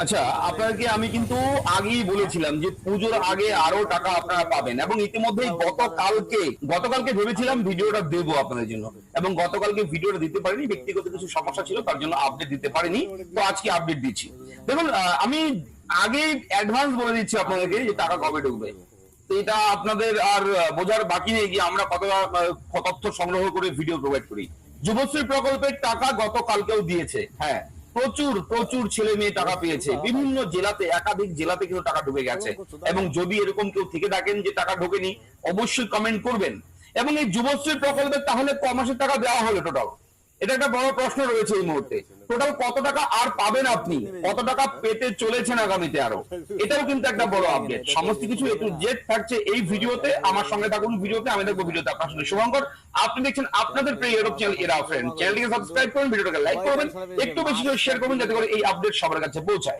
আচ্ছা, আপনাকে আমি কিন্তু আগেই বলেছিলাম যে পুজোর আগে আরো টাকা আপনারা পাবেন, এবং ইতিমধ্যেই গতকালকে ভেবেছিলাম ভিডিওটা দেবো আপনাদের জন্য, এবং গতকালকে ভিডিওটা দিতে পারিনি, ব্যক্তিগত কিছু সমস্যা ছিল, তার জন্য আপডেট দিতে পারিনি। তো আজকে আপডেট দিচ্ছি। দেখুন, আমি আগে অ্যাডভান্স বলে দিচ্ছি আপনাদেরকে যে টাকা কবে ঢুকবে। তো এটা আপনাদের আর বোঝার বাকি নেই যে আমরা কতটা তথ্য সংগ্রহ করে ভিডিও প্রোভাইড করি। যুবশ্রী প্রকল্পের টাকা গতকালকেও দিয়েছে। হ্যাঁ, প্রচুর প্রচুর ছেলে মেয়ে টাকা পেয়েছে, বিভিন্ন জেলাতে, একাধিক জেলাতে কিন্তু টাকা ঢুকে গেছে। এবং যদি এরকম কেউ থেকে থাকেন যে টাকা ঢোকেনি, অবশ্যই কমেন্ট করবেন। এবং এই যুবশ্রী প্রকল্পে তাহলে ক মাসের টাকা দেওয়া হলো টোটাল, এটা একটা বড় প্রশ্ন রয়েছে এই মুহূর্তে। টোটাল কত টাকা আর পাবেন আপনি, কত টাকা পেতে চলেছেন আগামীতে আরো, এটাও কিন্তু একটা বড় আপডেট। সমস্ত কিছু এ টু জেড থাকছে এই ভিডিওতে। আমার সঙ্গে থাকুন ভিডিওতে, আমি দেখবো ভিডিওতে আপনার সঙ্গে। শুভঙ্কর, আপনি দেখছেন আপনাদের প্রিয় ইউটিউব চ্যানেল এরা ফ্রেন্ড। চ্যানেলটিকে সাবস্ক্রাইব করুন, ভিডিওটাকে লাইক করবেন, একটু বেশি করে শেয়ার করুন, যাতে করে এই আপডেট সবার কাছে পৌঁছায়।